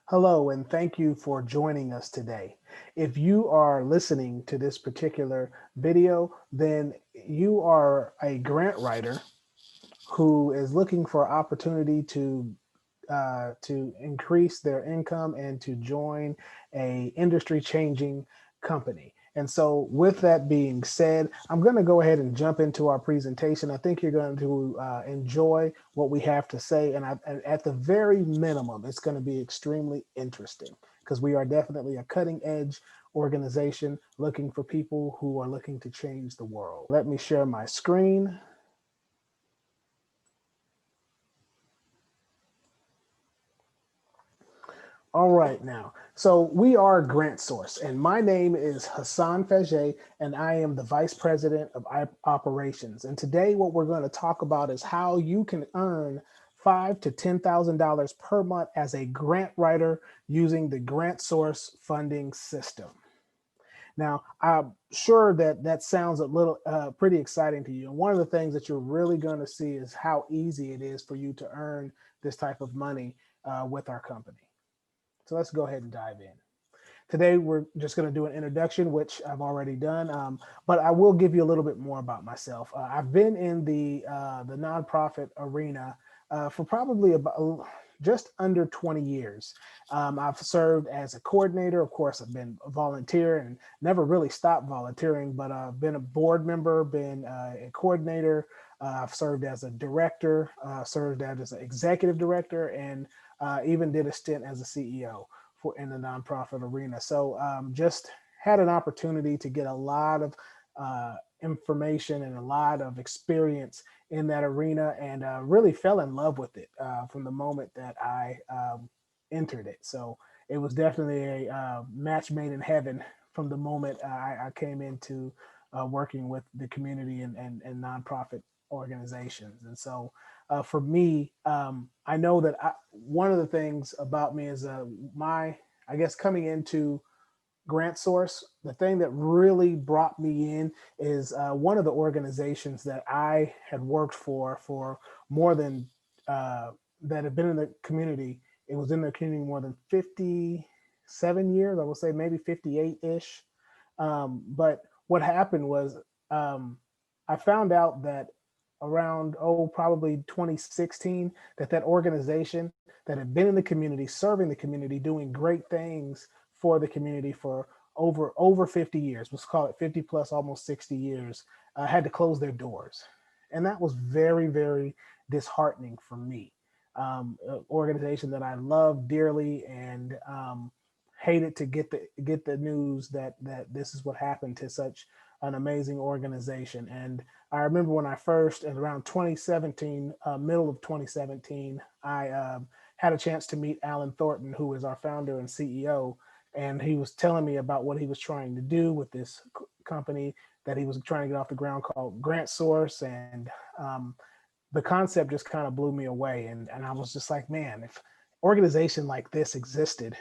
Hello, and thank you for joining us today. If you are listening to this particular video, then you are a grant writer who is looking for opportunity to increase their income and to join a industry changing company. And so, with that being said, I'm going to go ahead and jump into our presentation. I think you're going to enjoy what we have to say. And at the very minimum, it's going to be extremely interesting because we are definitely a cutting edge organization looking for people who are looking to change the world. Let me share my screen. All right, now. So we are Grant Source, and my name is Hassan Fajay, and I am the Vice President of Operations. And today, what we're going to talk about is how you can earn $5,000 to $10,000 per month as a grant writer using the Grant Source funding system. Now, I'm sure that that sounds a little pretty exciting to you. And one of the things that you're really going to see is how easy it is for you to earn this type of money with our company. So let's go ahead and dive in. Today, we're just going to do an introduction, which I've already done, but I will give you a little bit more about myself. I've been in the nonprofit arena for probably about just under 20 years. I've served as a coordinator. Of course, I've been a volunteer and never really stopped volunteering, but I've been a board member, been a coordinator. I've served as a director, served as an executive director, and even did a stint as a CEO for in the nonprofit arena. So just had an opportunity to get a lot of information and a lot of experience in that arena, and really fell in love with it from the moment that I entered it. So it was definitely a match made in heaven from the moment I came into working with the community and nonprofit organizations. And so for me, I know that one of the things about me is I guess, coming into Grant Source, the thing that really brought me in is one of the organizations that I had worked for more than that have been in the community. It was in the community more than 57 years, I will say maybe 58 ish. But what happened was I found out that around, probably 2016, that organization that had been in the community, serving the community, doing great things for the community for over 50 years, let's call it 50 plus, almost 60 years, had to close their doors. And that was very, very disheartening for me. An organization that I love dearly, and hated to get the news that this is what happened to such an amazing organization. And I remember when I first, at around 2017, middle of 2017, I had a chance to meet Alan Thornton, who is our founder and CEO, and he was telling me about what he was trying to do with this company that he was trying to get off the ground, called Grant Source. And the concept just kind of blew me away. And I was just like, man, if organization like this existed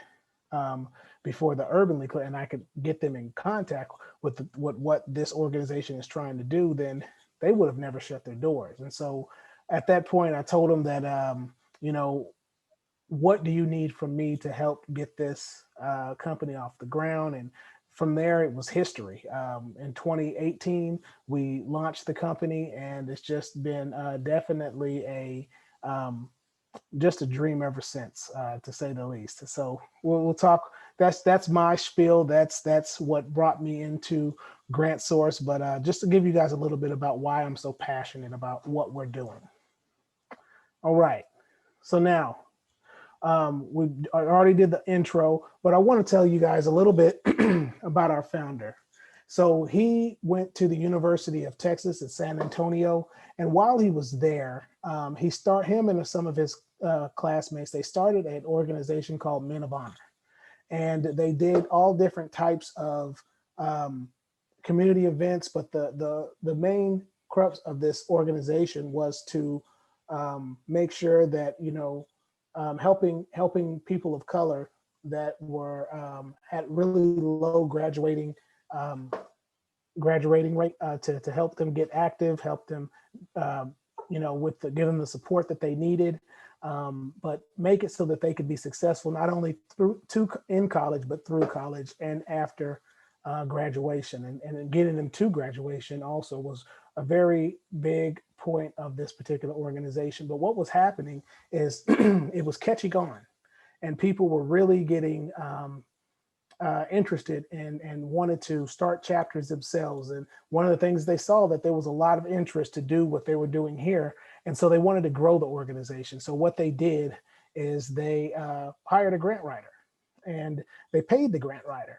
um, before the Urban League, and I could get them in contact with what this organization is trying to do, then they would have never shut their doors. And so at that point, I told them that, you know, what do you need from me to help get this company off the ground? And from there, it was history. In 2018, we launched the company, and it's just been definitely um, just a dream ever since, to say the least. So we'll talk. That's my spiel. That's what brought me into Grant Source. But just to give you guys a little bit about why I'm so passionate about what we're doing. All right. So now, we already did the intro, but I want to tell you guys a little bit about our founder. So he went to the University of Texas at San Antonio, and while he was there, him and some of his classmates, they started an organization called Men of Honor, and they did all different types of um, community events. But the main crux of this organization was to make sure that, helping people of color that were at really low um, graduating rate, to help them get active, help them, with give them the support that they needed. but make it so that they could be successful not only in college, but through college and after graduation. And getting them to graduation also was a very big point of this particular organization. But what was happening is it was catching on, and people were really getting interested and wanted to start chapters themselves. And one of the things they saw that there was a lot of interest to do what they were doing here. And so they wanted to grow the organization. So what they did is they hired a grant writer, and they paid the grant writer,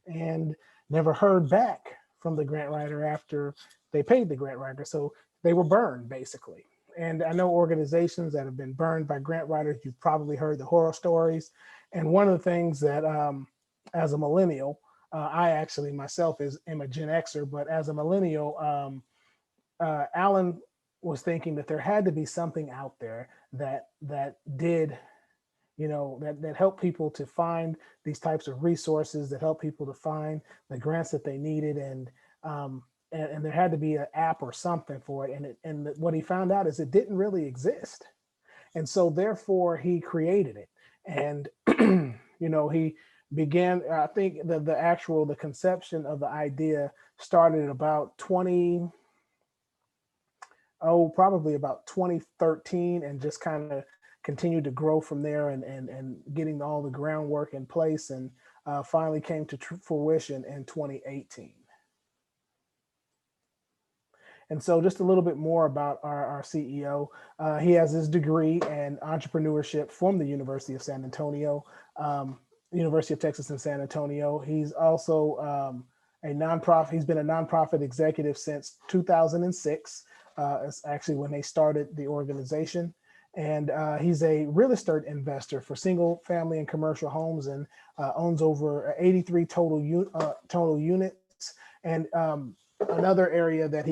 and never heard back from the grant writer after they paid the grant writer. So they were burned basically. And I know organizations that have been burned by grant writers. You've probably heard the horror stories. And one of the things that as a millennial, I actually myself am a Gen Xer, but as a millennial, Alan was thinking that there had to be something out there that did, that helped people to find these types of resources, that help people to find the grants that they needed, and there had to be an app or something for it. And what he found out is it didn't really exist, and so therefore he created it. And he began, I think the conception of the idea started about probably about 2013, and just kind of continued to grow from there, and getting all the groundwork in place, and finally came to fruition in 2018. And so just a little bit more about our CEO. He has his degree in entrepreneurship from the University of San Antonio, University of Texas in San Antonio. He's also a nonprofit. He's been a nonprofit executive since 2006. It's actually when they started the organization. And he's a real estate investor for single family and commercial homes, and owns over 83 total units. And another area that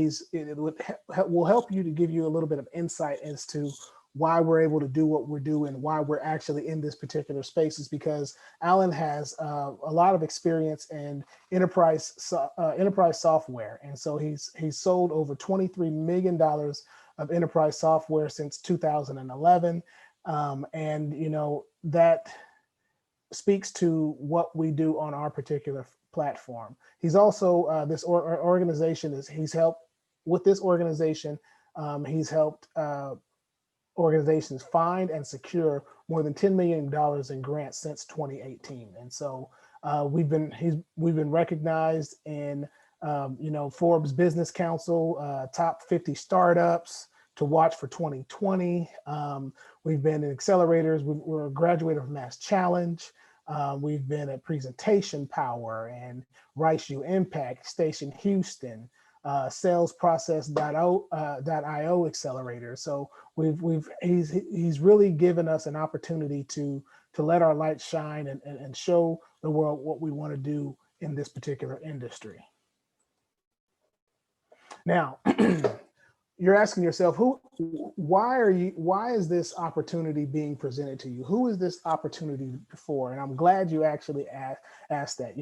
will help you to give you a little bit of insight as to why we're able to do what we're doing, why we're actually in this particular space, is because Alan has a lot of experience in enterprise software. And so he's sold over $23 million of enterprise software since 2011. And that speaks to what we do on our particular platform. He's also this organization he's helped with this organization. He's helped organizations find and secure more than $10 million in grants since 2018. And so we've been recognized in Forbes Business Council top 50 startups to watch for 2020. We've been in accelerators. We're a graduate of Mass Challenge. We've been at Presentation Power and Rice U Impact, Station Houston, Sales Process.io accelerator. So he's really given us an opportunity to let our light shine and show the world what we want to do in this particular industry. Now, you're asking yourself, why is this opportunity being presented to you? Who is this opportunity for? And I'm glad you actually asked that.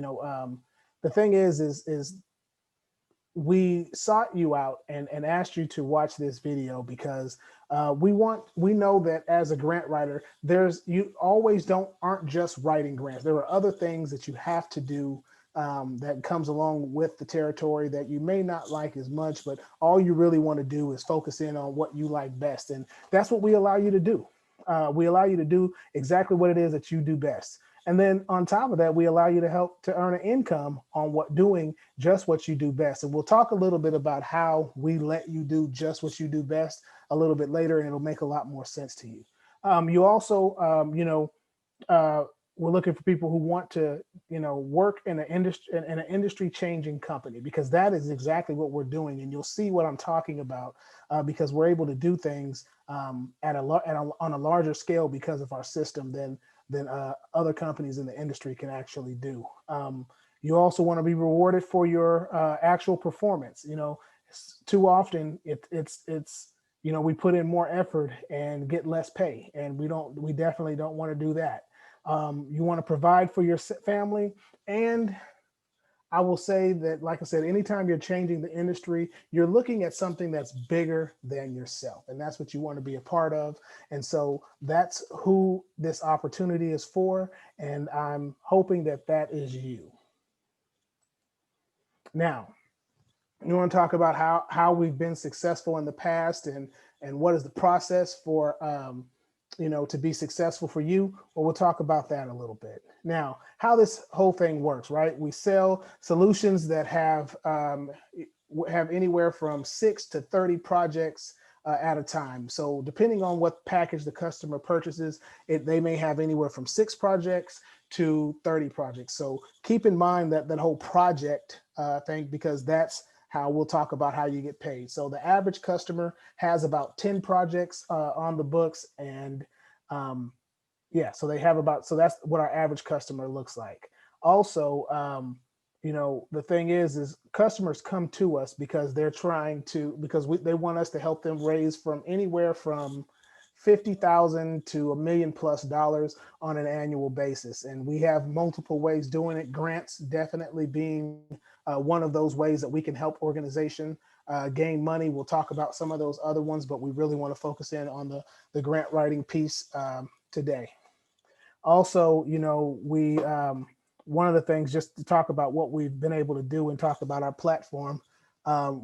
The thing is we sought you out and asked you to watch this video because we know that as a grant writer, you always aren't just writing grants. There are other things that you have to do that comes along with the territory that you may not like as much, but all you really want to do is focus in on what you like best. And that's what we allow you to do. We allow you to do exactly what it is that you do best. And then on top of that, we allow you to help to earn an income on doing just what you do best. And we'll talk a little bit about how we let you do just what you do best a little bit later, and it'll make a lot more sense to you. You also, we're looking for people who want to, work in an industry changing company, because that is exactly what we're doing. And you'll see what I'm talking about because we're able to do things on a larger scale because of our system than other companies in the industry can actually do. You also want to be rewarded for your actual performance. Too often it's we put in more effort and get less pay, and we definitely don't want to do that. You want to provide for your family, and I will say that, like I said, anytime you're changing the industry, you're looking at something that's bigger than yourself. And that's what you want to be a part of. And so that's who this opportunity is for. And I'm hoping that that is you. Now, you want to talk about how we've been successful in the past, and what is the process for to be successful for you. Well, we'll talk about that a little bit. Now, how this whole thing works, right? We sell solutions that have anywhere from 6 to 30 projects at a time. So depending on what package the customer purchases, they may have anywhere from 6 projects to 30 projects. So keep in mind that whole project thing, because that's how we'll talk about how you get paid. So the average customer has about 10 projects on the books, and yeah, so they have about, so that's what our average customer looks like. Also, the thing is customers come to us because they're trying to, because they want us to help them raise from anywhere from 50,000 to $1 million+ on an annual basis. And we have multiple ways doing it. Grants definitely being one of those ways that we can help organization gain money. We'll talk about some of those other ones, but we really want to focus in on the grant writing piece today. Also, we one of the things, just to talk about what we've been able to do and talk about our platform.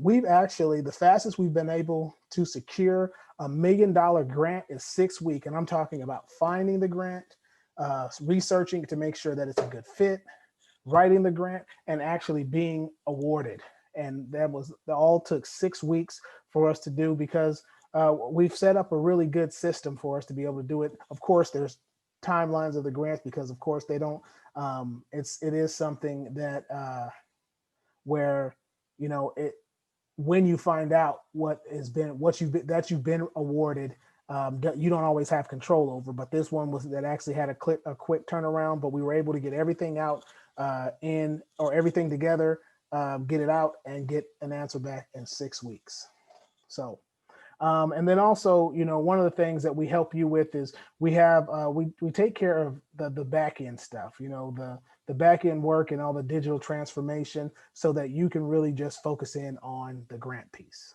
We've actually, the fastest we've been able to secure $1 million grant is 6 weeks. And I'm talking about finding the grant, researching to make sure that it's a good fit, writing the grant, and actually being awarded. And that all took 6 weeks for us to do, because we've set up a really good system for us to be able to do it. Of course, there's timelines of the grants, because of course they don't, it is something that where, it, when you find out that you've been awarded, you don't always have control over. But this one was that actually had a quick turnaround, but we were able to get everything out everything together, get it out and get an answer back in 6 weeks. So and then also, one of the things that we help you with is we have we take care of the back end stuff, the back end work and all the digital transformation, so that you can really just focus in on the grant piece.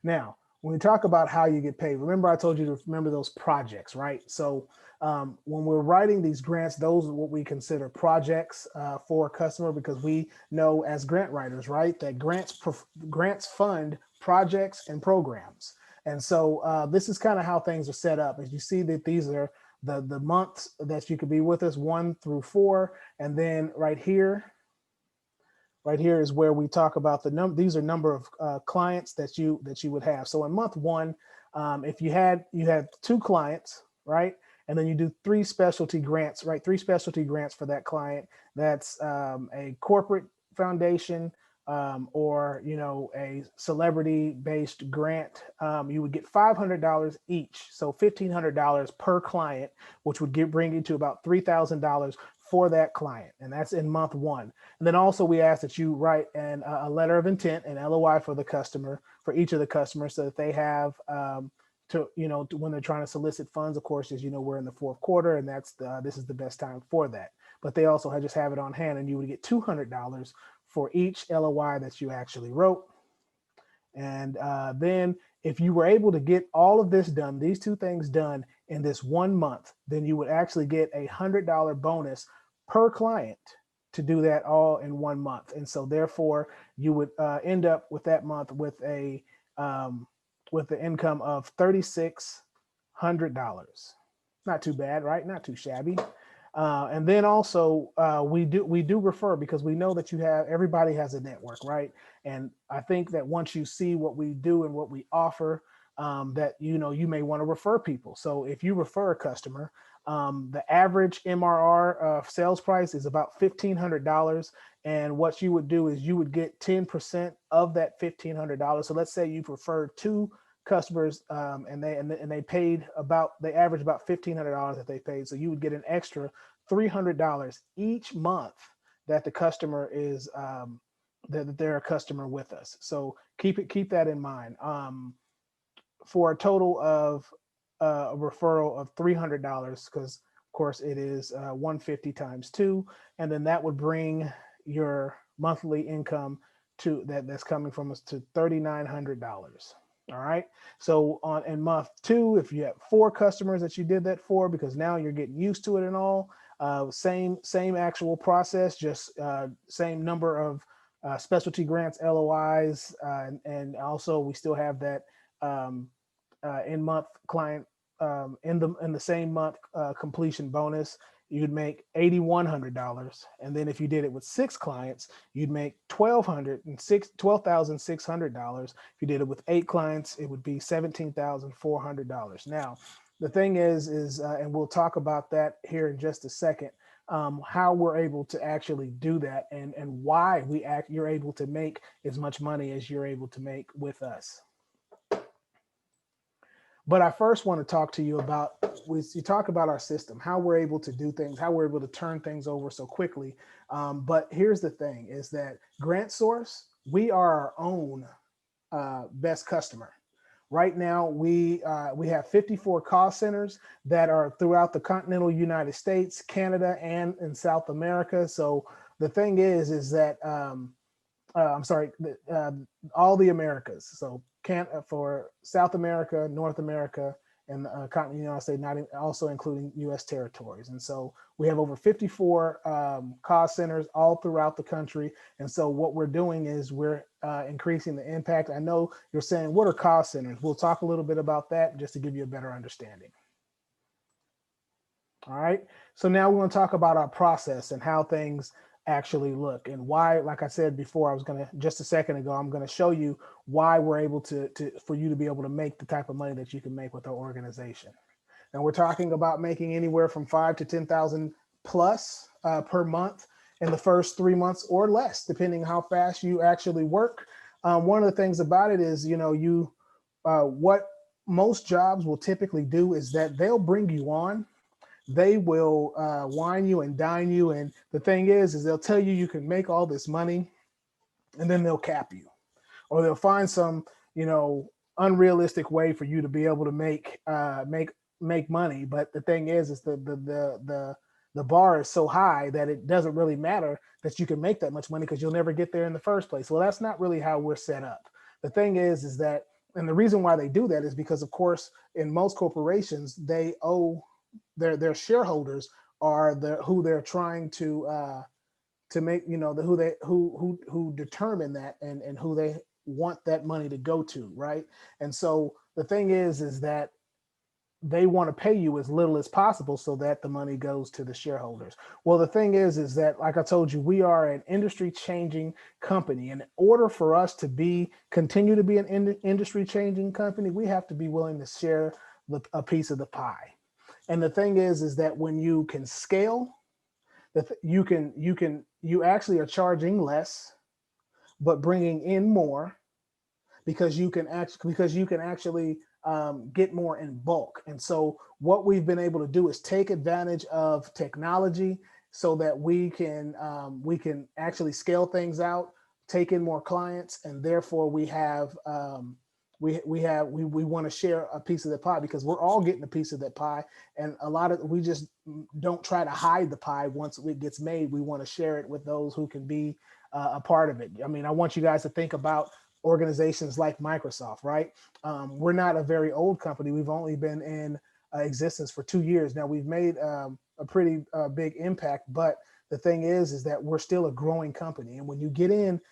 Now, when we talk about how you get paid, remember I told you to remember those projects, right? So when we're writing these grants, those are what we consider projects for a customer, because we know as grant writers, right, that grants fund projects and programs. And so this is kind of how things are set up. As you see that these are the months that you could be with us, 1 through 4, and then right here is where we talk about these are number of clients that you would have. So in month 1, if you had 2 clients, right, and then you do 3 specialty grants, right, 3 specialty grants for that client. That's a corporate foundation, or a celebrity based grant. You would get $500 each, so $1,500 per client, which would bring you to about $3,000 for that client, and that's in month 1. And then also we ask that you write a letter of intent, an LOI for the customer, for each of the customers, so that they have when they're trying to solicit funds. Of course, as you know, we're in the 4th quarter, and this is the best time for that. But they also just have it on hand, and you would get $200 for each LOI that you actually wrote. And then if you were able to get all of this done, these 2 things done in this 1 month, then you would actually get a $100 bonus per client to do that all in 1 month. And so therefore you would end up with that month with the income of $3,600. Not too bad, right? Not too shabby. And then also we do refer, because we know that everybody has a network, right? And I think that once you see what we do and what we offer, that you may want to refer people. So if you refer a customer, the average MRR sales price is about $1,500, and what you would do is you would get 10% of that $1,500. So let's say you referred 2 customers, and they average about $1,500 that they paid. So you would get an extra $300 each month that the customer is that they're a customer with us. So keep that in mind. For a total of a referral of $300, because of course it is 150 times 2, and then that would bring your monthly income that's coming from us to $3,900. All right. So on in month two, if you have 4 customers that you did that for, because now you're getting used to it and all, same actual process, just same number of specialty grants, LOIs, and also we still have that um, in month client in the same month completion bonus. You'd make $8,100, and then if you did it with 6 clients, you'd make $12,600. If you did it with 8 clients, it would be $17,400. Now, the thing is, and we'll talk about that here in just a second. How we're able to actually do that, and why you're able to make as much money as you're able to make with us. But I first want to talk to you about, you talk about our system, how we're able to do things, how we're able to turn things over so quickly. But here's the thing is that Grant Source, we are our own best customer. Right now, we have 54 call centers that are throughout the continental United States, Canada, and in South America. So the thing is that I'm sorry, all the Americas. So for South America, North America, and the continental United States, also including U.S. territories. And so we have over 54 call centers all throughout the country. And so what we're doing is we're increasing the impact. I know you're saying, what are call centers? We'll talk a little bit about that just to give you a better understanding. All right. So now we want to talk about our process and how things actually look and why, like I said before, just a second ago, I'm going to show you why we're able for you to be able to make the type of money that you can make with our organization. And we're talking about making anywhere from 5 to 10,000 plus per month in the first 3 months or less, depending how fast you actually work. One of the things about it is, what most jobs will typically do is that they'll bring you on. They will wine you and dine you. And the thing is they'll tell you you can make all this money, and then they'll cap you, or they'll find some, unrealistic way for you to be able to make money. But the thing is the bar is so high that it doesn't really matter that you can make that much money, because you'll never get there in the first place. Well, that's not really how we're set up. The thing is that, and the reason why they do that is because, of course, in most corporations, they owe their shareholders are who they're trying to make, who determine that, and who they want that money to go to, right? And so the thing is that they want to pay you as little as possible so that the money goes to the shareholders. Well, the thing is that, like I told you, we are an industry changing company. And in order for us to continue to be an industry changing company, we have to be willing to share a piece of the pie. And the thing is that when you can scale, you actually are charging less, but bringing in more, because you can actually get more in bulk. And so what we've been able to do is take advantage of technology so that we can actually scale things out, take in more clients, and therefore we have we want to share a piece of the pie, because we're all getting a piece of that pie. And we just don't try to hide the pie. Once it gets made, we want to share it with those who can be a part of it. I mean, I want you guys to think about organizations like Microsoft, right? We're not a very old company. We've only been in existence for 2 years. Now, we've made a pretty big impact, but the thing is that we're still a growing company. And when you get in,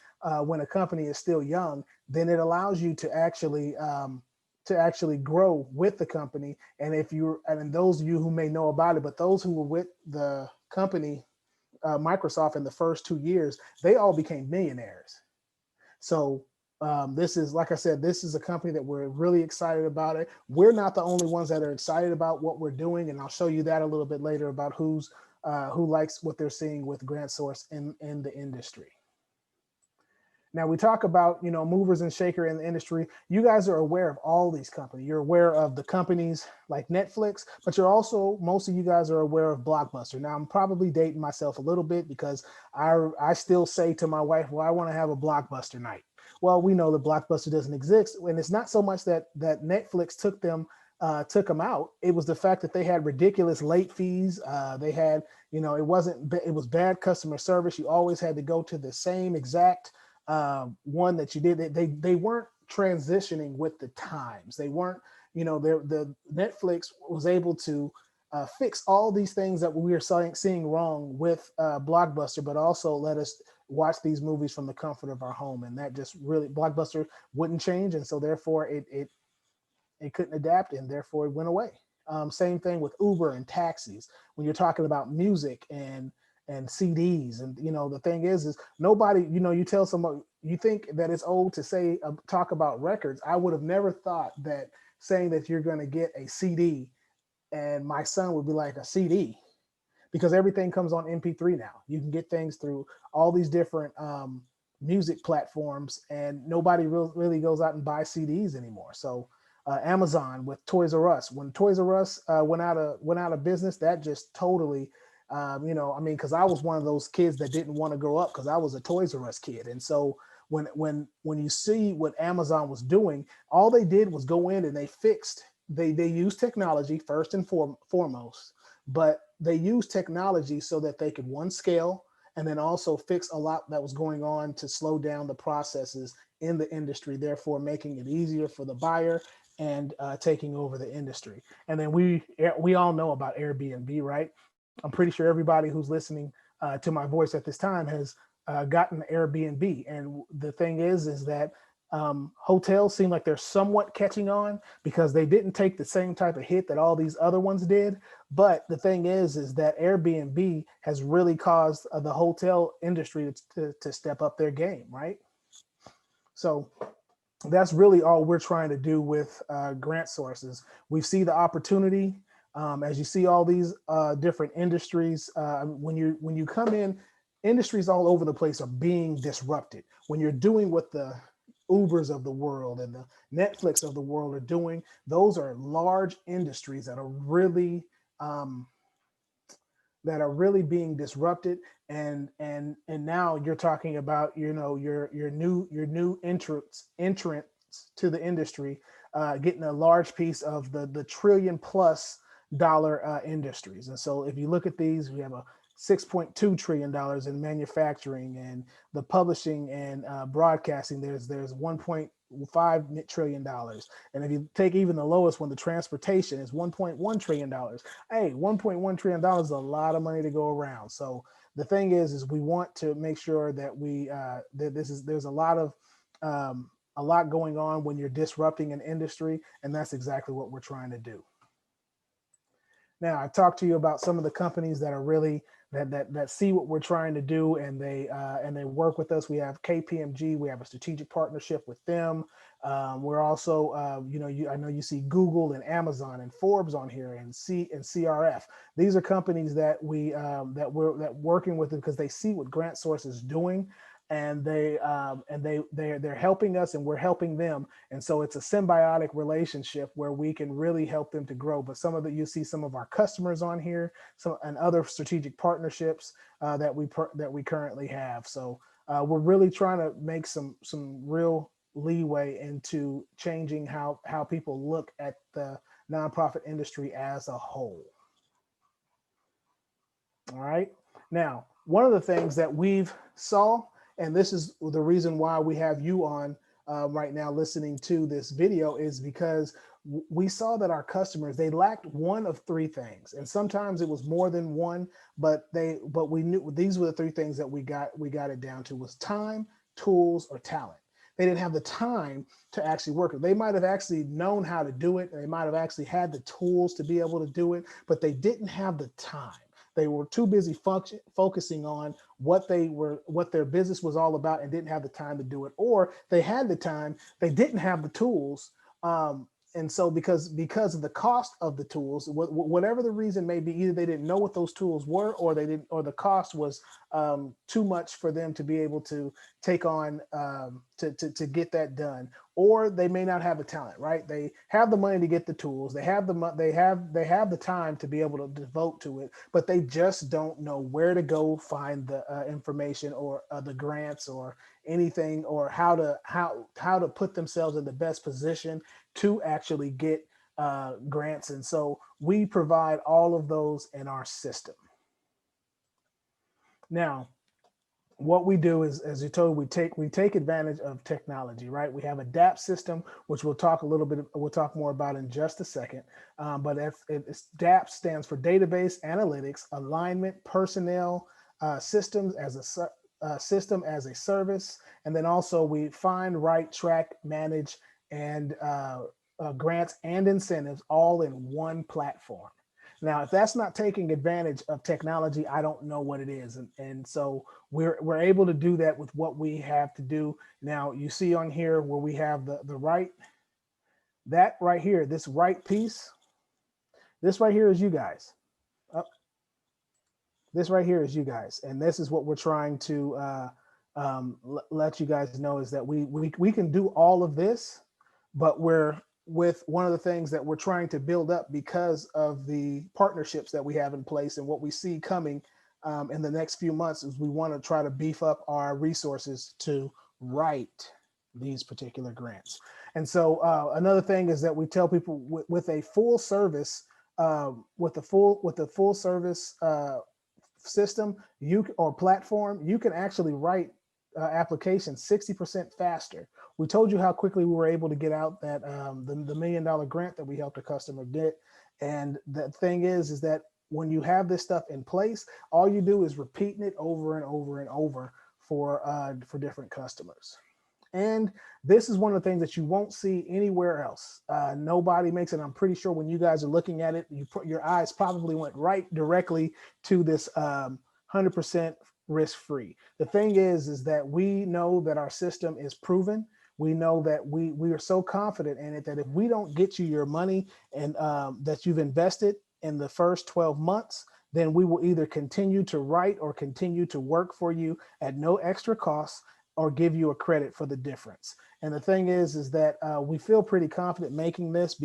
when a company is still young, then it allows you to actually grow with the company. And those of you who may know about it, but those who were with the company, Microsoft, in the first 2 years, they all became millionaires. So this is, like I said, this is a company that we're really excited about it. We're not the only ones that are excited about what we're doing. And I'll show you that a little bit later about who likes what they're seeing with Grant Source in the industry. Now, we talk about, movers and shakers in the industry. You guys are aware of all these companies. You're aware of the companies like Netflix, but most of you guys are aware of Blockbuster. Now, I'm probably dating myself a little bit, because I still say to my wife, well, I want to have a Blockbuster night. Well, we know that Blockbuster doesn't exist. And it's not so much that Netflix took them took them out. It was the fact that they had ridiculous late fees. They had, it wasn't, it was bad customer service. You always had to go to the same exact one that you did. They weren't transitioning with the times. They weren't, the Netflix was able to fix all these things that we were seeing wrong with Blockbuster, but also let us watch these movies from the comfort of our home. And that just really, Blockbuster wouldn't change. And so therefore it couldn't adapt, and therefore it went away. Same thing with Uber and taxis. When you're talking about music and CDs, and the thing is nobody, you tell someone, you think that it's old to say talk about records. I would have never thought that saying that you're going to get a CD, and my son would be like, a CD, because everything comes on MP3 now. You can get things through all these different music platforms, and nobody really goes out and buys CDs anymore. So Amazon with Toys R Us, when Toys R Us went out of business, that just totally, because I was one of those kids that didn't want to grow up because I was a Toys R Us kid, and so when you see what Amazon was doing, all they did was go in and they used technology first and foremost, but they used technology so that they could, one, scale, and then also fix a lot that was going on to slow down the processes in the industry, therefore making it easier for the buyer and taking over the industry. And then we all know about Airbnb, right? I'm pretty sure everybody who's listening to my voice at this time has gotten Airbnb. And the thing is that hotels seem like they're somewhat catching on because they didn't take the same type of hit that all these other ones did. But the thing is that Airbnb has really caused the hotel industry to step up their game, right? So that's really all we're trying to do with grant sources. We see the opportunity. As you see all these different industries, when you come in, industries all over the place are being disrupted. When you're doing what the Ubers of the world and the Netflix of the world are doing, those are large industries um, that are really being disrupted. And now you're talking about your new entrants to the industry getting a large piece of the trillion plus dollar industries. And so if you look at these, we have a $6.2 trillion in manufacturing, and the publishing and broadcasting, there's $1.5 trillion. And if you take even the lowest one, the transportation, is $1.1 trillion. Hey, $1.1 trillion is a lot of money to go around. So the thing is we want to make sure that there's a lot going on when you're disrupting an industry, and that's exactly what we're trying to do. Now, I talked to you about some of the companies that are really that see what we're trying to do, and they work with us. We have KPMG. We have a strategic partnership with them. We're also, I know you see Google and Amazon and Forbes on here, and CRF. These are companies that we're working with because they see what Grant Source is doing, and they're helping us, and we're helping them. And so it's a symbiotic relationship where we can really help them to grow. But you see some of our customers on here, and other strategic partnerships that we currently have. So we're really trying to make some real leeway into changing how people look at the nonprofit industry as a whole. All right. Now, one of the things that we've saw, and this is the reason why we have you on right now listening to this video, is because we saw that our customers, they lacked one of three things, and sometimes it was more than one, but we knew these were the three things that we got it down to: was time, tools, or talent. They didn't have the time to actually work it. They might have actually known how to do it, and they might have actually had the tools to be able to do it, but they didn't have the time. They were too busy focusing on what their business was all about, and didn't have the time to do it. Or they had the time, they didn't have the tools. And so because of the cost of the tools, whatever the reason may be, either they didn't know what those tools were, or the cost was too much for them to be able to take on to get that done. Or they may not have the talent, right? They have the money to get the tools, they have the time to be able to devote to it, but they just don't know where to go find the information, or the grants, or anything, or how to put themselves in the best position to actually get grants. And so we provide all of those in our system. Now, what we do is, as you told, we take advantage of technology, right? We have a DAP system, which we'll talk more about in just a second. But DAP stands for Database Analytics Alignment Personnel Systems as system as a service, and then also we find, write, track, manage, and grants and incentives all in one platform. Now, if that's not taking advantage of technology, I don't know what it is. And so we're able to do that with what we have to do. Now, you see on here where we have the right, that right here, this right piece, this right here is you guys. This right here is you guys. And this is what we're trying to let you guys know, is that we can do all of this, but we're with one of the things that we're trying to build up because of the partnerships that we have in place, and what we see coming in the next few months is we want to try to beef up our resources to write these particular grants. And so another thing is that we tell people with a full service, with the full service system or platform, you can actually write applications 60% faster. We told you how quickly we were able to get out that the $1 million grant that we helped a customer get. And the thing is that when you have this stuff in place, all you do is repeating it over and over and over for different customers. And this is one of the things that you won't see anywhere else. Nobody makes it. I'm pretty sure when you guys are looking at it, your eyes probably went right directly to this 100% risk-free. The thing is that we know that our system is proven. We know that we are so confident in it that if we don't get you your money and that you've invested in the first 12 months, then we will either continue to write or continue to work for you at no extra cost, or give you a credit for the difference. And the thing is that we feel pretty confident making this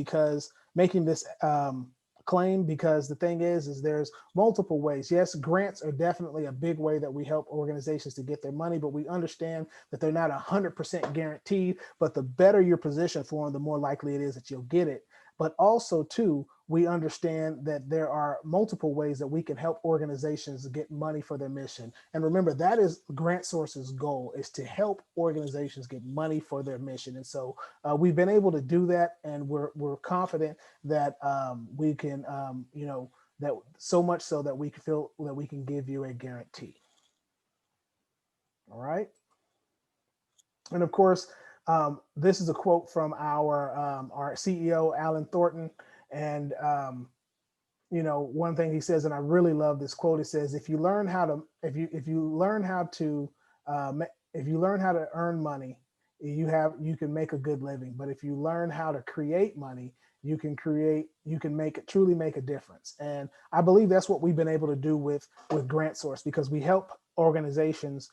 claim, because the thing is there's multiple ways. Yes, grants are definitely a big way that we help organizations to get their money, but we understand that they're not 100% guaranteed, but the better your position for them, the more likely it is that you'll get it. But also too, we understand that there are multiple ways that we can help organizations get money for their mission. And remember, that is GrantSource's goal, is to help organizations get money for their mission. And so we've been able to do that, and we're confident that we can, that so much so that we can feel that we can give you a guarantee. All right. And of course, this is a quote from our CEO, Alan Thornton. And, one thing he says, and I really love this quote, it says, if you learn how to earn money, you can make a good living. But if you learn how to create money, you can truly make a difference. And I believe that's what we've been able to do with GrantSource, because we help organizations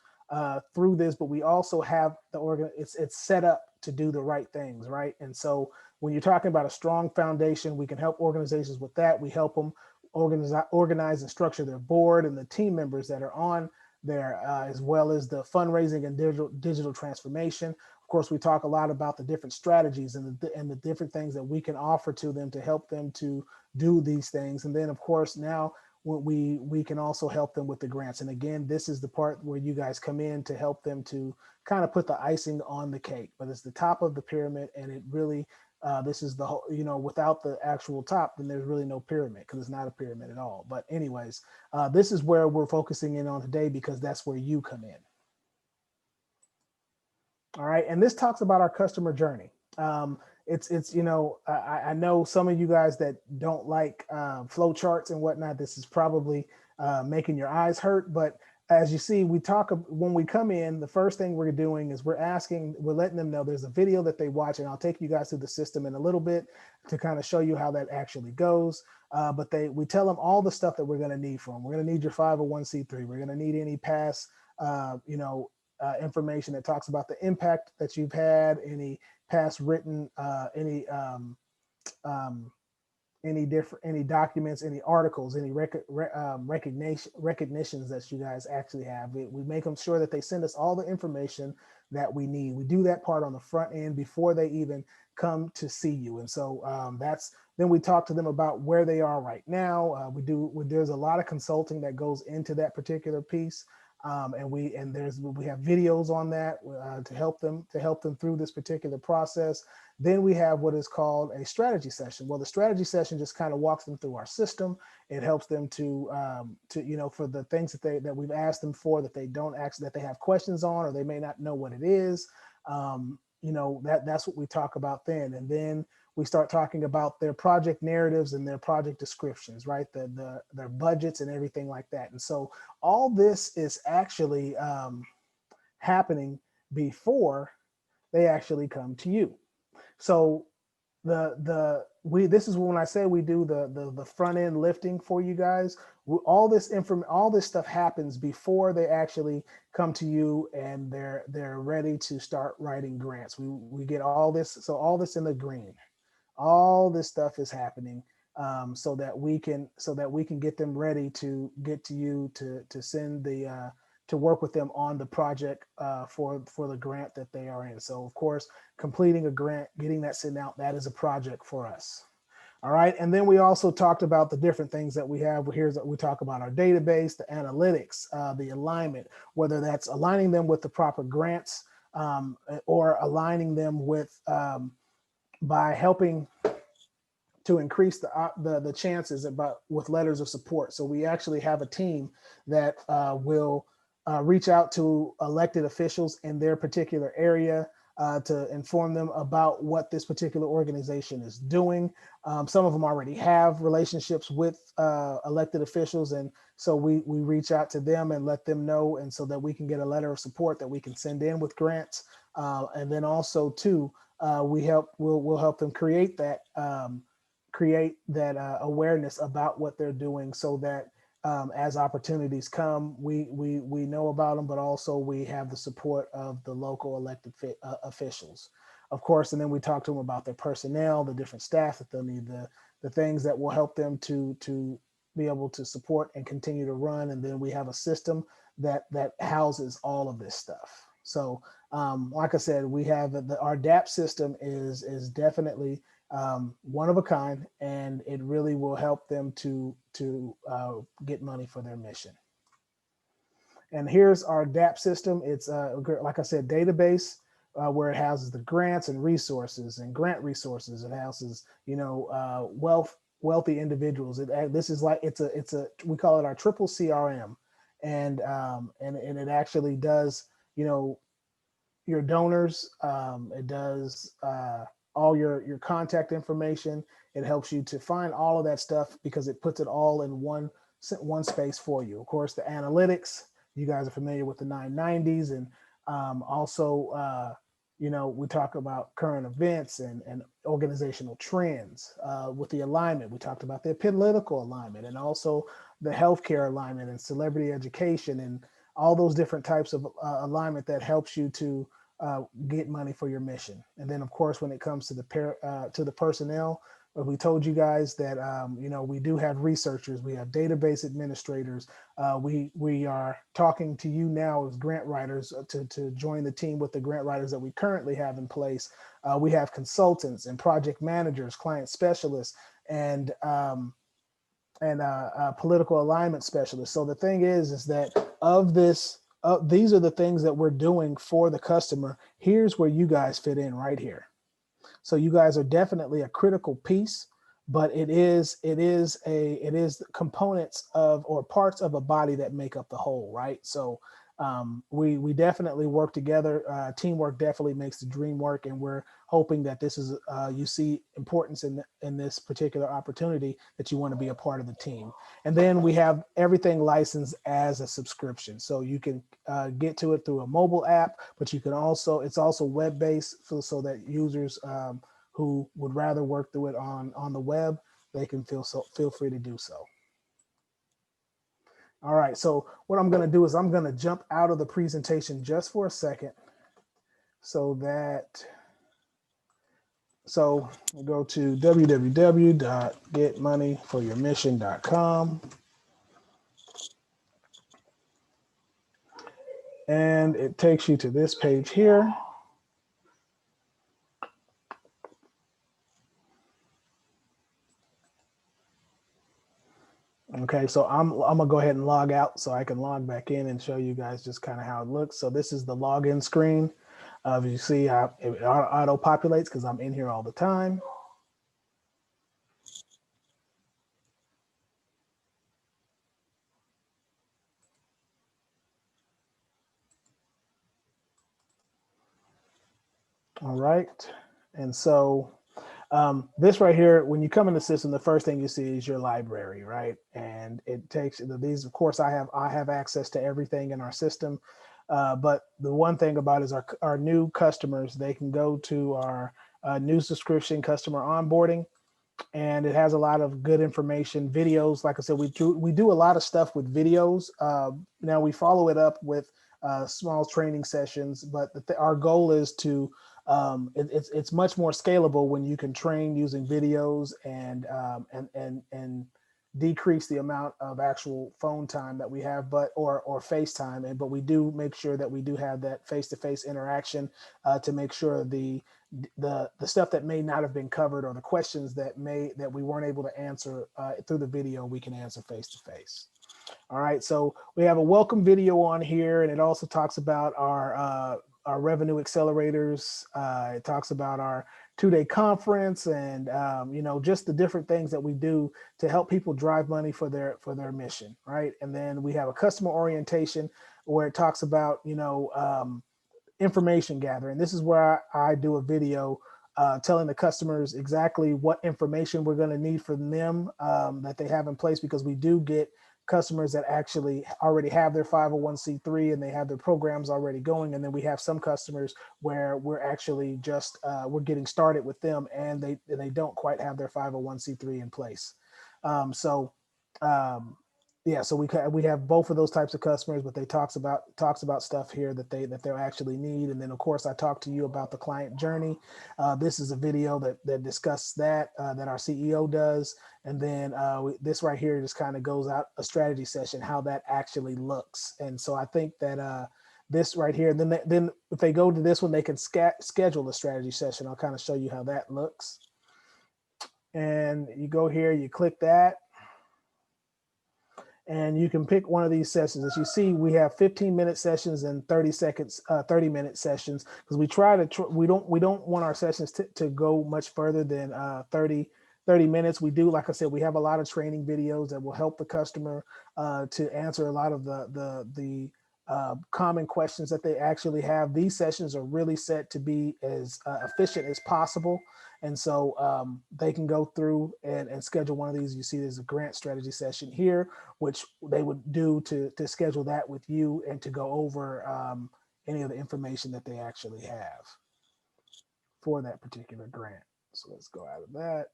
through this, but we also have it's set up to do the right things, right? And so when you're talking about a strong foundation, we can help organizations with that. We help them organize and structure their board and the team members that are on there, as well as the fundraising and digital transformation. Of course, we talk a lot about the different strategies and the different things that we can offer to them to help them to do these things. And then, of course, now we can also help them with the grants. And again, this is the part where you guys come in to help them to kind of put the icing on the cake. But it's the top of the pyramid, and it really this is the whole, without the actual top, then there's really no pyramid, because it's not a pyramid at all. But anyways, this is where we're focusing in on today, because that's where you come in. All right. And this talks about our customer journey. It's I know some of you guys that don't like flow charts and whatnot. This is probably making your eyes hurt. But as you see, when we come in, the first thing we're doing is we're letting them know there's a video that they watch, and I'll take you guys through the system in a little bit to kind of show you how that actually goes. But we tell them all the stuff that we're going to need from them. We're going to need your 501c3. We're going to need any past, information that talks about the impact that you've had, any past written, any any documents, any articles, any recognitions that you guys actually have. We make them sure that they send us all the information that we need. We do that part on the front end before they even come to see you. And so then we talk to them about where they are right now. There's a lot of consulting that goes into that particular piece. And we have videos on that to help them through this particular process. Then we have what is called a strategy session. Well, the strategy session just kind of walks them through our system. It helps them to for the things that we've asked them for that they don't actually, that they have questions on, or they may not know what it is. That's what we talk about then. And then we start talking about their project narratives and their project descriptions, right? Their budgets and everything like that. And so all this is actually happening before they actually come to you. So this is when I say we do the front end lifting for you guys. All this stuff happens before they actually come to you and they're ready to start writing grants. We get all this, so all this in the green. All this stuff is happening so that we can get them ready to get to you to send to work with them on the project for the grant that they are in. So of course, completing a grant, getting that sent out, that is a project for us. All right. And then we also talked about the different things that we have. We talk about our database, the analytics, the alignment, whether that's aligning them with the proper grants or aligning them with by helping to increase the chances with letters of support. So we actually have a team that will reach out to elected officials in their particular area to inform them about what this particular organization is doing. Some of them already have relationships with elected officials, and so we reach out to them and let them know, and so that we can get a letter of support that we can send in with grants. And then also too, we'll help them create that awareness about what they're doing, so that as opportunities come, we know about them, but also we have the support of the local elected officials, of course. And then we talk to them about their personnel, the different staff that they'll need, the things that will help them to be able to support and continue to run. And then we have a system that houses all of this stuff. So like I said, we have our DAP system is definitely one of a kind, and it really will help them to get money for their mission. And here's our DAP system. It's like I said, database where it houses the grants and resources and grant resources. It houses wealthy individuals. This is like we call it our triple CRM, and it actually does your donors. It does all your contact information. It helps you to find all of that stuff because it puts it all in one space for you. Of course, the analytics, you guys are familiar with the 990s, and also we talk about current events and organizational trends. With the alignment, we talked about the political alignment, and also the healthcare alignment and celebrity education, and all those different types of alignment that helps you to get money for your mission. And then, of course, when it comes to the personnel, we told you guys that we do have researchers, we have database administrators. We are talking to you now as grant writers to join the team with the grant writers that we currently have in place. We have consultants and project managers, client specialists, and political alignment specialists. So the thing is that these are the things that we're doing for the customer. Here's where you guys fit in right here. So you guys are definitely a critical piece, but it is components of or parts of a body that make up the whole, right? So we definitely work together. Teamwork definitely makes the dream work, and we're hoping that this is you see importance in this particular opportunity, that you want to be a part of the team. And then we have everything licensed as a subscription, so you can get to it through a mobile app, but you can also, it's also web-based, so that users who would rather work through it on the web, they can feel free to do so. All right, so what I'm going to do is I'm going to jump out of the presentation just for a second so that So we'll go to www.getmoneyforyourmission.com. And it takes you to this page here. Okay, so I'm gonna go ahead and log out so I can log back in and show you guys just kind of how it looks. So this is the login screen. You see how it auto populates because I'm in here all the time. All right, and so this right here, when you come in the system, the first thing you see is your library, right? And it takes these. Of course, I have access to everything in our system, but the one thing about is our new customers, they can go to our new subscription customer onboarding, and it has a lot of good information, videos. Like I said, we do a lot of stuff with videos. Now we follow it up with small training sessions, but our goal is to it's much more scalable when you can train using videos and decrease the amount of actual phone time that we have, or FaceTime. But we do make sure that we do have that face-to-face interaction to make sure the stuff that may not have been covered, or the questions that we weren't able to answer through the video, we can answer face-to-face. All right, so we have a welcome video on here, and it also talks about our revenue accelerators. It talks about our 2-day conference, and just the different things that we do to help people drive money for their mission, right? And then we have a customer orientation where it talks about information gathering. This is where I do a video telling the customers exactly what information we're going to need from them that they have in place, because we do get customers that actually already have their 501c3 and they have their programs already going. And then we have some customers where we're actually just we're getting started with them, and they don't quite have their 501c3 in place. So we have both of those types of customers, but they talks about stuff here that they'll actually need. And then of course I talk to you about the client journey. This is a video that discusses that our CEO does. And then this right here just kind of goes out a strategy session, how that actually looks. And so I think that this right here, then if they go to this one, they can schedule a strategy session. I'll kind of show you how that looks. And you go here, you click that, and you can pick one of these sessions. As you see, we have 15-minute sessions and 30-minute sessions, because we don't want our sessions to go much further than 30 minutes. We do, like I said, we have a lot of training videos that will help the customer to answer a lot of the common questions that they actually have. These sessions are really set to be as efficient as possible. And so they can go through and schedule one of these. You see there's a grant strategy session here, which they would do to schedule that with you and to go over any of the information that they actually have for that particular grant. So let's go out of that.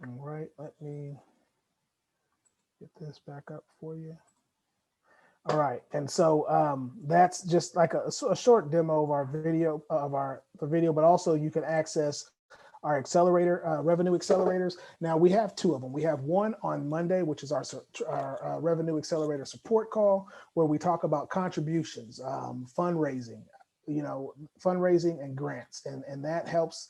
All right, let me get this back up for you. All right, and so that's just like a short demo of our video, the video, but also you can access our revenue accelerators. Now we have two of them. We have one on Monday, which is our revenue accelerator support call, where we talk about contributions, fundraising, fundraising and grants, and that helps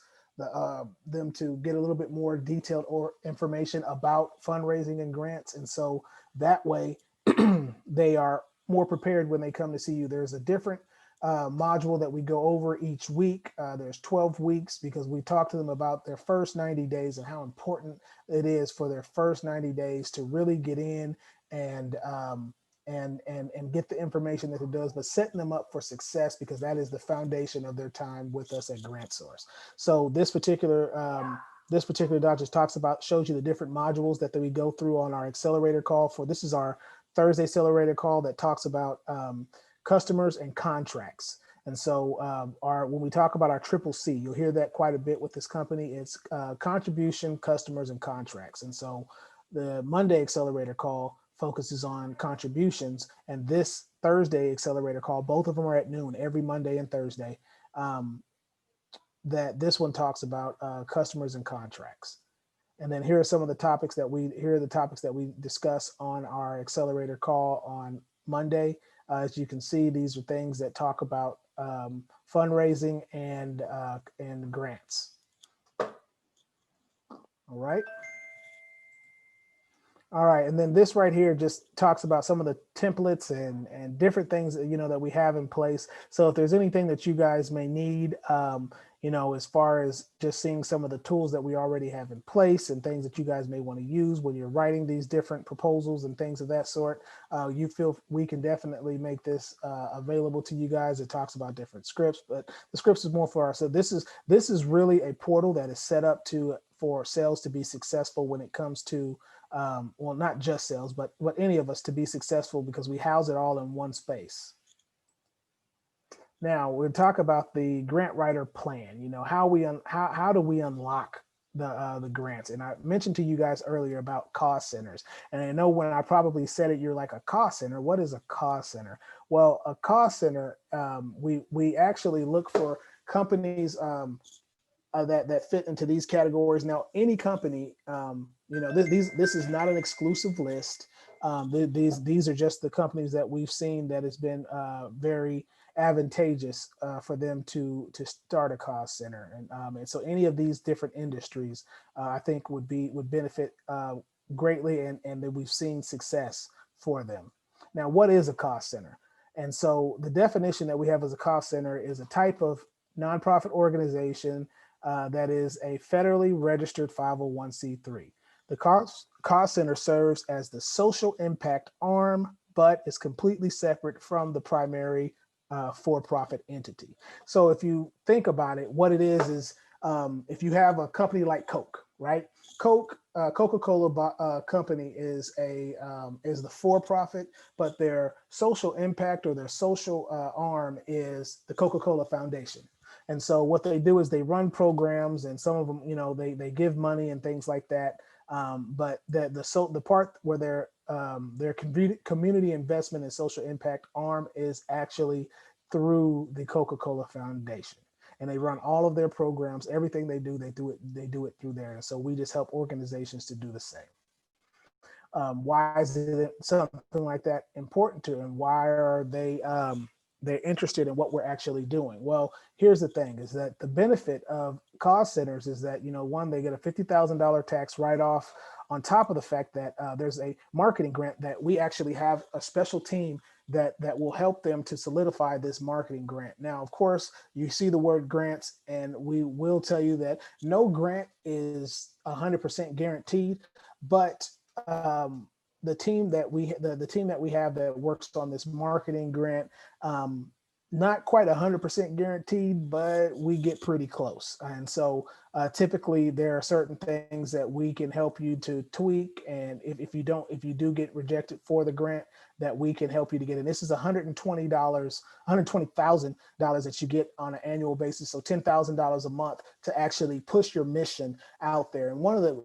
them to get a little bit more detailed information about fundraising and grants. And so that way they are more prepared when they come to see you. There's a different module that we go over each week. There's 12 weeks, because we talk to them about their first 90 days and how important it is for their first 90 days to really get in and get the information that it does, but setting them up for success, because that is the foundation of their time with us at GrantSource. So this particular doc just shows you the different modules that we go through on our accelerator call. This is our Thursday accelerator call that talks about customers and contracts. And so when we talk about our triple C, you'll hear that quite a bit with this company. It's contribution, customers, and contracts. And so the Monday accelerator call focuses on contributions, and this Thursday accelerator call. Both of them are at noon every Monday and Thursday. Um, that this one talks about customers and contracts. And then here are some of the topics that we discuss on our accelerator call on Monday. As you can see, these are things that talk about fundraising and grants. All right. All right, and then this right here just talks about some of the templates and different things that we have in place. So if there's anything that you guys may need, as far as just seeing some of the tools that we already have in place and things that you guys may want to use when you're writing these different proposals and things of that sort, you feel we can definitely make this available to you guys. It talks about different scripts, but the scripts is more for our. So this is really a portal that is set up for sales to be successful when it comes to well, not just sales, but any of us to be successful, because we house it all in one space. Now we'll talk about the grant writer plan. How do we unlock the grants? And I mentioned to you guys earlier about cost centers, and I know when I probably said it, you're like, a cost center. What is a cost center? Well, a cost center, we actually look for companies that fit into these categories. Now, any company, this is not an exclusive list. These are just the companies that we've seen that has been very advantageous for them to start a cost center, and so any of these different industries, I think would benefit greatly, and that we've seen success for them. Now, what is a cost center? And so the definition that we have as a cost center is a type of nonprofit organization that is a federally registered 501c3. The cost center serves as the social impact arm, but is completely separate from the primary for-profit entity. So if you think about it, what it is if you have a company like Coke, right? Coca-Cola company is the for-profit, but their social impact or their social arm is the Coca-Cola Foundation. And so what they do is they run programs, and some of them, they give money and things like that. But the part where their community investment and social impact arm is actually through the Coca-Cola Foundation, and they run all of their programs. Everything they do it through there. And so we just help organizations to do the same. Why is it something like that important to them? Why are they're interested in what we're actually doing? Well, here's the thing, is that the benefit of cost centers is that, one, they get a $50,000 tax write-off, on top of the fact that there's a marketing grant that we actually have a special team that will help them to solidify this marketing grant. Now, of course, you see the word grants, and we will tell you that no grant is 100% guaranteed, but the team that we have that works on this marketing grant, not quite 100% guaranteed, but we get pretty close. And so typically there are certain things that we can help you to tweak. And if you do get rejected for the grant, that we can help you to get. And this is $120,000 that you get on an annual basis. So $10,000 a month to actually push your mission out there. And one of the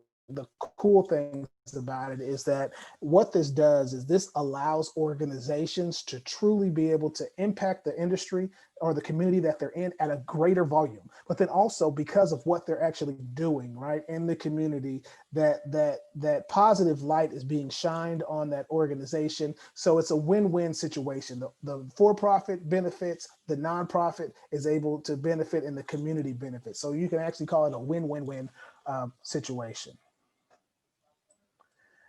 cool things about it is that what this does is this allows organizations to truly be able to impact the industry or the community that they're in at a greater volume. But then also, because of what they're actually doing right in the community, that positive light is being shined on that organization. So it's a win-win situation. The for-profit benefits, the nonprofit is able to benefit, and the community benefits. So you can actually call it a win-win-win situation.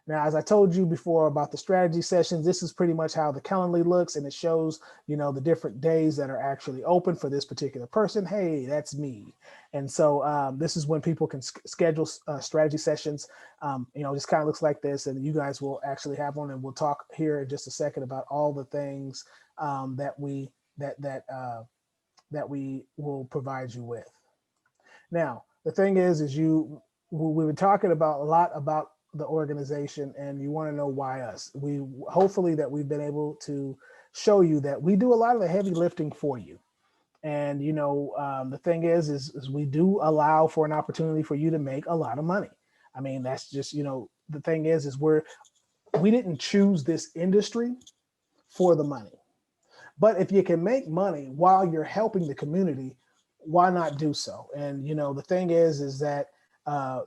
Now, as I told you before about the strategy sessions, this is pretty much how the Calendly looks, and it shows, the different days that are actually open for this particular person. Hey, that's me. And so this is when people can schedule strategy sessions. Just kind of looks like this, and you guys will actually have one, and we'll talk here in just a second about all the things that we will provide you with. Now, the thing is we've been talking a lot about the organization, and you want to know why us. Hopefully that we've been able to show you that we do a lot of the heavy lifting for you. And the thing is we do allow for an opportunity for you to make a lot of money. I mean, that's just, the thing is we didn't choose this industry for the money. But if you can make money while you're helping the community, why not do so? And the thing is that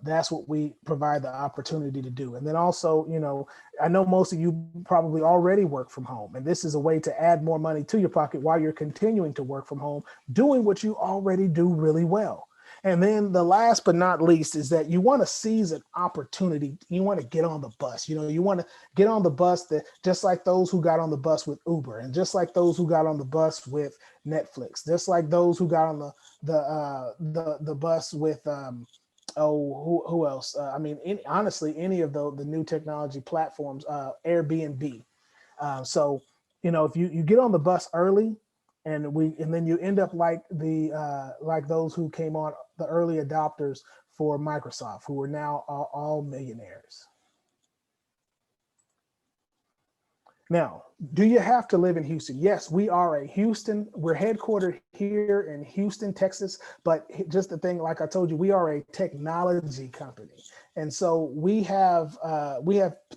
that's what we provide the opportunity to do. And then also, I know most of you probably already work from home, and this is a way to add more money to your pocket while you're continuing to work from home, doing what you already do really well. And then the last but not least is that you want to seize an opportunity. You want to get on the bus. You want to get on the bus that just like those who got on the bus with Uber, and just like those who got on the bus with Netflix, just like those who got on the bus with who else? I mean, honestly, any of the new technology platforms, Airbnb. So, if you get on the bus early, and then you end up like like those who came on, the early adopters for Microsoft, who are now all millionaires. Now, do you have to live in Houston? Yes, we are we're headquartered here in Houston, Texas, but just the thing, like I told you, we are a technology company. And so we have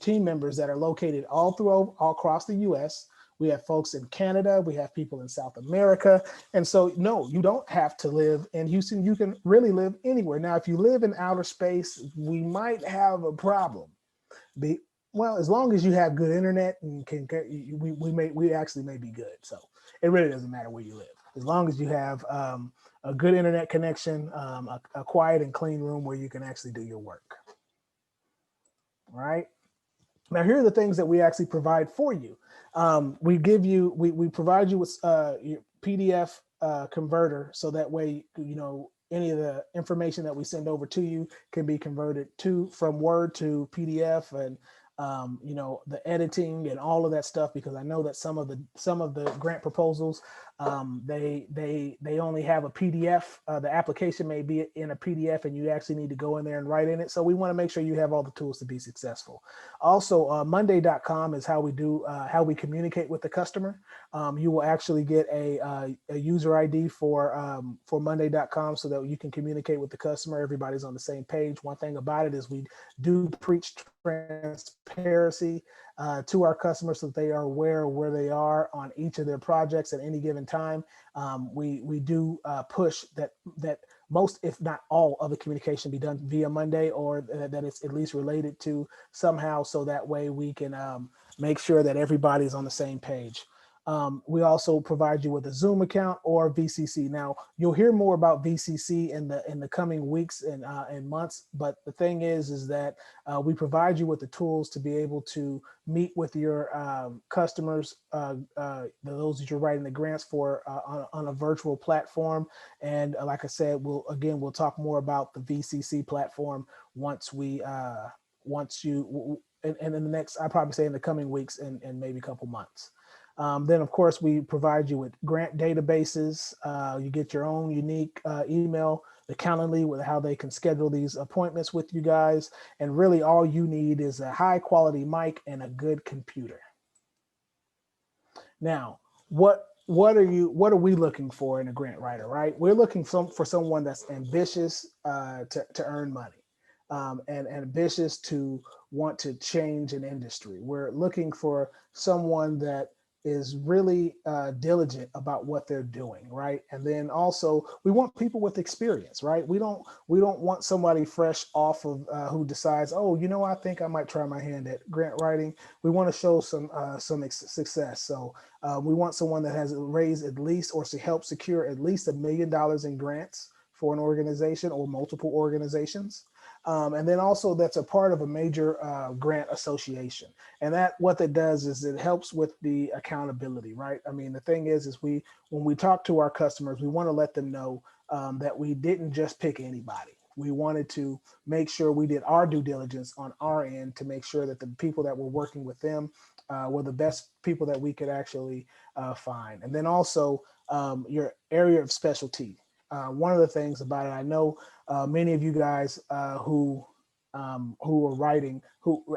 team members that are located all across the US. We have folks in Canada, we have people in South America. And so, no, you don't have to live in Houston. You can really live anywhere. Now, if you live in outer space, we might have a problem. Well, as long as you have good internet and we actually may be good. So it really doesn't matter where you live, as long as you have a good internet connection, a quiet and clean room where you can actually do your work. All right. Now, here are the things that we actually provide for you. We provide you with your PDF converter, so that way, any of the information that we send over to you can be converted from Word to PDF, and the editing and all of that stuff, because I know that some of the grant proposals, they only have a PDF. The application may be in a PDF, and you actually need to go in there and write in it. So we want to make sure you have all the tools to be successful. Also, Monday.com is how we communicate with the customer. You will actually get a user ID for Monday.com, so that you can communicate with the customer. Everybody's on the same page. One thing about it is we do preach transparency to our customers, so that they are aware of where they are on each of their projects at any given time. We do push that most, if not all, of the communication be done via Monday, or that it's at least related to somehow, so that way we can make sure that everybody's on the same page. We also provide you with a Zoom account or VCC. Now, you'll hear more about VCC in the coming weeks and months. But the thing is that we provide you with the tools to be able to meet with your customers, those that you're writing the grants for, on a virtual platform. And like I said, we'll talk more about the VCC platform once you in the next, I'd probably say in the coming weeks and maybe a couple months. Then, of course, we provide you with grant databases. You get your own unique email, the Calendly, with how they can schedule these appointments with you guys. And really, all you need is a high quality mic and a good computer. Now, what are we looking for in a grant writer, right? We're looking for someone that's ambitious to earn money, and ambitious to want to change an industry. We're looking for someone that is really diligent about what they're doing, right? And then also, we want people with experience, right? We don't want somebody fresh off of who decides, oh, I think I might try my hand at grant writing. We want to show some success. So we want someone that has raised at least, or to help secure at least $1 million in grants for an organization or multiple organizations. And then also, that's a part of a major grant association. And what that does is it helps with the accountability, right? I mean, the thing is when we talk to our customers, we want to let them know that we didn't just pick anybody. We wanted to make sure we did our due diligence on our end to make sure that the people that were working with them were the best people that we could actually find. And then also, your area of specialty. One of the things about it, I know many of you guys who are writing,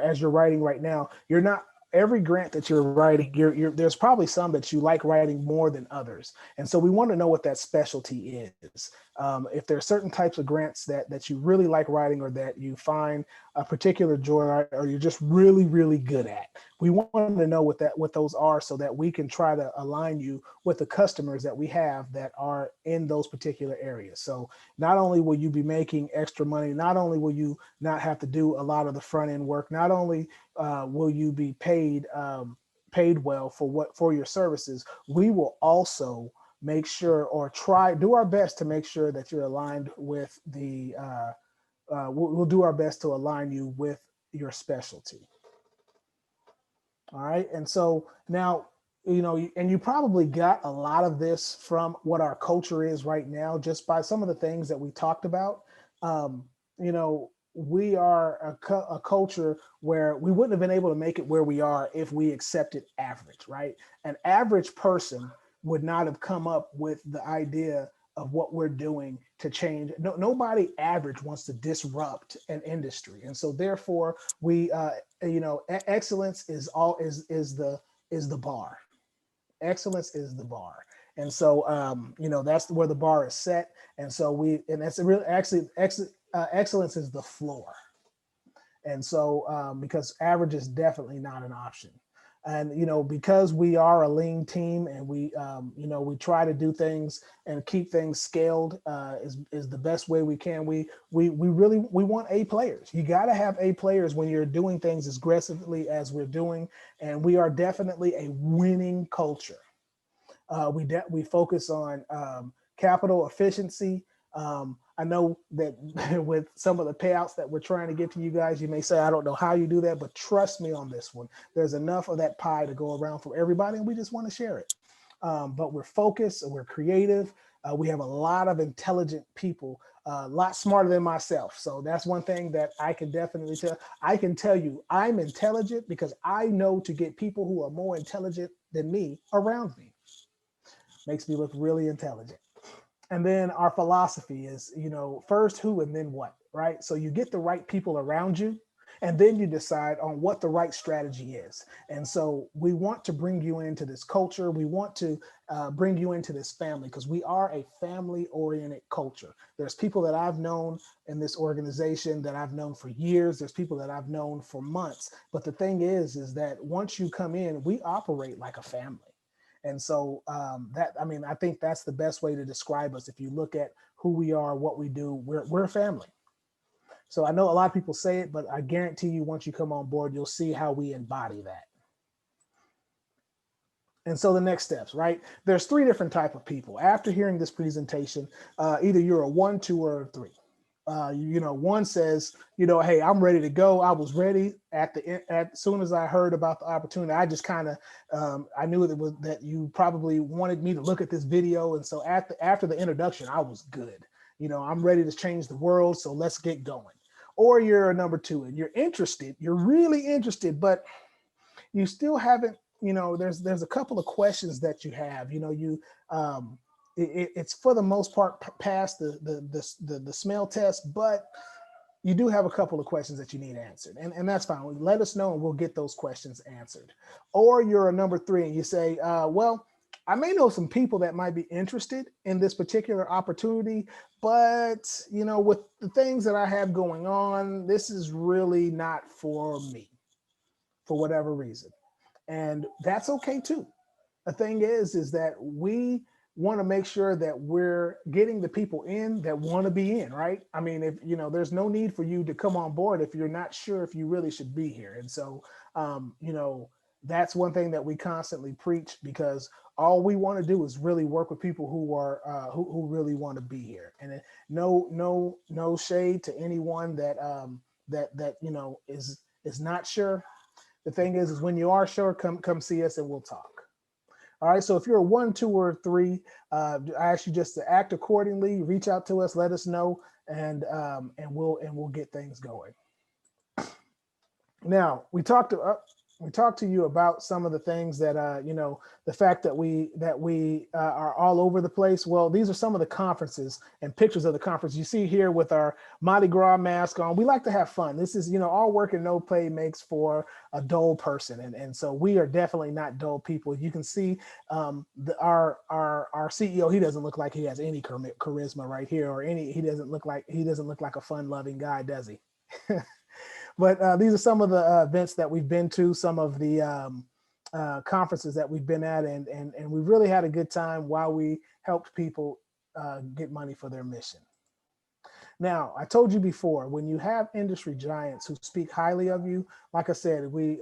as you're writing right now, you're not, every grant that you're writing, there's probably some that you like writing more than others. And so we want to know what that specialty is. If there are certain types of grants that you really like writing, or that you find a particular joy, or you're just really, really good at, we want to know what those are so that we can try to align you with the customers that we have that are in those particular areas. So not only will you be making extra money, not only will you not have to do a lot of the front end work, not only will you be paid well for your services, we will also make sure or do our best to make sure that you're aligned with we'll do our best to align you with your specialty. All right. And so now, and you probably got a lot of this from what our culture is right now, just by some of the things that we talked about. Um, we are a culture where we wouldn't have been able to make it where we are if we accepted average, right? An average person would not have come up with the idea of what we're doing to change. Nobody average wants to disrupt an industry. And so therefore excellence is the bar. Excellence is the bar. And so that's where the bar is set. And so that's really actually excellence is the floor. And so because average is definitely not an option. And because we are a lean team and we try to do things and keep things scaled is the best way we can. We really want A players. You got to have A players when you're doing things as aggressively as we're doing, and we are definitely a winning culture. We focus on capital efficiency. I know that with some of the payouts that we're trying to get to you guys, you may say, I don't know how you do that, but trust me on this one. There's enough of that pie to go around for everybody, and we just want to share it. But we're focused, we're creative. We have a lot of intelligent people, a lot smarter than myself. So that's one thing that I can definitely tell. I can tell you I'm intelligent because I know to get people who are more intelligent than me around me. Makes me look really intelligent. And then our philosophy is, first who and then what, right? So you get the right people around you, and then you decide on what the right strategy is. And so we want to bring you into this culture. We want to bring you into this family because we are a family oriented culture. There's people that I've known in this organization that I've known for years. There's people that I've known for months. But the thing is that once you come in, we operate like a family. And so I think that's the best way to describe us. If you look at who we are, what we do, we're a family. So I know a lot of people say it, but I guarantee you, once you come on board, you'll see how we embody that. And so the next steps, right? There's three different type of people. After hearing this presentation, either you're a 1, 2, or a 3. One says, hey, I'm ready to go. I was ready as soon as I heard about the opportunity. I just kind of, I knew that you probably wanted me to look at this video. And so after the introduction, I was good. I'm ready to change the world. So let's get going. Or you're a number 2 and you're interested, you're really interested, but you still haven't, there's a couple of questions that you have, it's for the most part past the smell test, but you do have a couple of questions that you need answered, and that's fine. Let us know and we'll get those questions answered. Or you're a number 3 and you say, well, I may know some people that might be interested in this particular opportunity, but with the things that I have going on, this is really not for me for whatever reason. And that's okay too. The thing is that we want to make sure that we're getting the people in that want to be in, right? I mean, if there's no need for you to come on board if you're not sure if you really should be here. And so, that's one thing that we constantly preach, because all we want to do is really work with people who are who really want to be here. And no shade to anyone that is not sure. The thing is when you are sure, come see us and we'll talk. All right. So if you're a 1, 2, or 3, I ask you just to act accordingly. Reach out to us, let us know, and we'll get things going. Now we talked to you about some of the things that the fact that we are all over the place. Well, these are some of the conferences and pictures of the conference you see here with our Mardi Gras mask on. We like to have fun. This is all work and no play makes for a dull person, and so we are definitely not dull people. You can see our CEO. He doesn't look like he has any charisma right here, or he doesn't look like a fun loving guy, does he? But these are some of the events that we've been to, some of the conferences that we've been at, and we really had a good time while we helped people get money for their mission. Now, I told you before, when you have industry giants who speak highly of you, like I said, when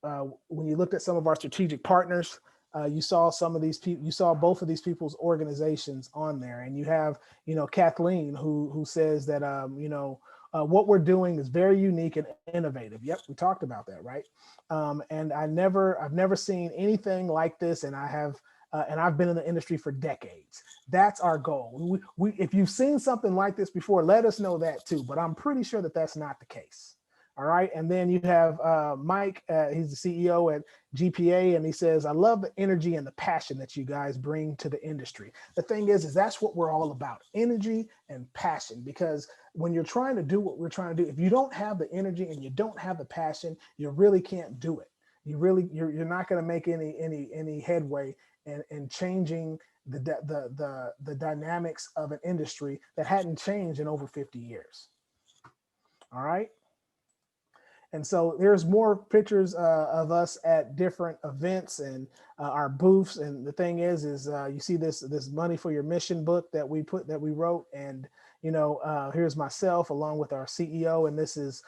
you looked at some of our strategic partners, you saw some of these people, you saw both of these people's organizations on there, and you have, Kathleen who says that, what we're doing is very unique and innovative. Yep, we talked about that, right? And I've never seen anything like this, and I've been in the industry for decades. That's our goal. If you've seen something like this before, let us know that too. But I'm pretty sure that that's not the case. All right. And then you have Mike. He's the CEO at GPA, and he says, "I love the energy and the passion that you guys bring to the industry." The thing is that's what we're all about: energy and passion. Because when you're trying to do what we're trying to do, if you don't have the energy and you don't have the passion, you really can't do it. You're not going to make any headway in changing the dynamics of an industry that hadn't changed in over 50 years. All right. And so there's more pictures of us at different events and our booths. And the thing is you see this Money for Your Mission book that we wrote. And, here's myself along with our CEO. And this is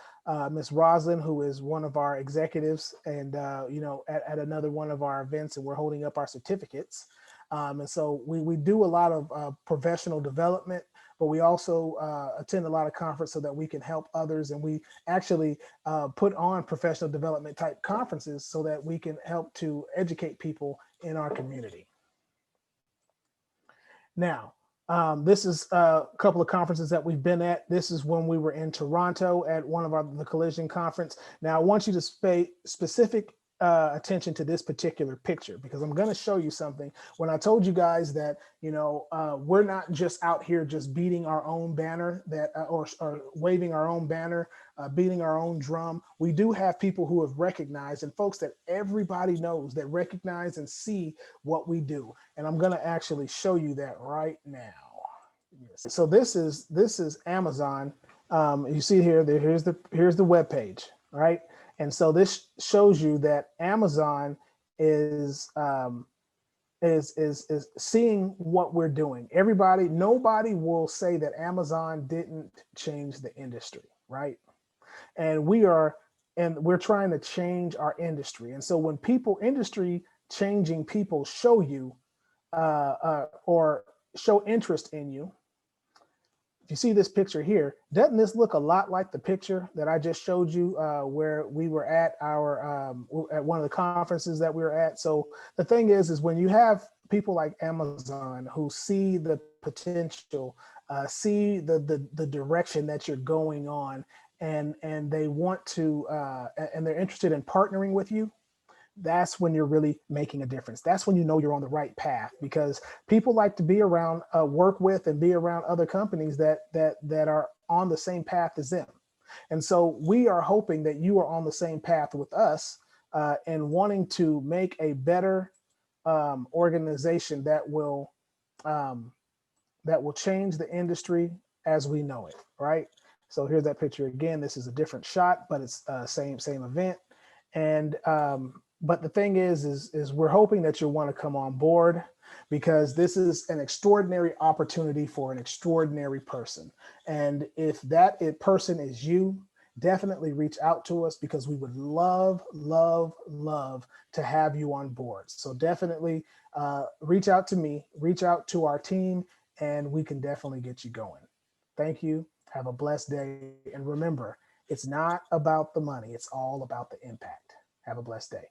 Miss Roslyn, who is one of our executives and, at another one of our events, and we're holding up our certificates. And so we do a lot of professional development, but we also attend a lot of conferences so that we can help others. And we actually put on professional development type conferences so that we can help to educate people in our community. Now, this is a couple of conferences that we've been at. This is when we were in Toronto at one of the Collision conference. Now, I want you to pay specific attention to this particular picture, because I'm going to show you something. When I told you guys that, we're not just out here just beating our own banner or waving our own banner, beating our own drum. We do have people who have recognized, and folks that everybody knows, that recognize and see what we do. And I'm going to actually show you that right now. So this is Amazon. You see here, here's the web page, right? And so this shows you that Amazon is seeing what we're doing. Nobody will say that Amazon didn't change the industry, right? And we're trying to change our industry. And so when industry changing people show you or show interest in you, if you see this picture here, doesn't this look a lot like the picture that I just showed you where we were at at one of the conferences that we were at? So the thing is when you have people like Amazon who see the potential, see the direction that you're going on, and they want to, and they're interested in partnering with you, that's when you're really making a difference. That's when you know you're on the right path, because people like to be around, work with, and be around other companies that are on the same path as them. And so we are hoping that you are on the same path with us and wanting to make a better organization that will change the industry as we know it, right? So here's that picture again. This is a different shot, but it's same event. And but the thing is we're hoping that you'll want to come on board, because this is an extraordinary opportunity for an extraordinary person. And if that person is you, definitely reach out to us, because we would love to have you on board. So definitely reach out to me, reach out to our team, and we can definitely get you going. Thank you. Have a blessed day. And remember, it's not about the money. It's all about the impact. Have a blessed day.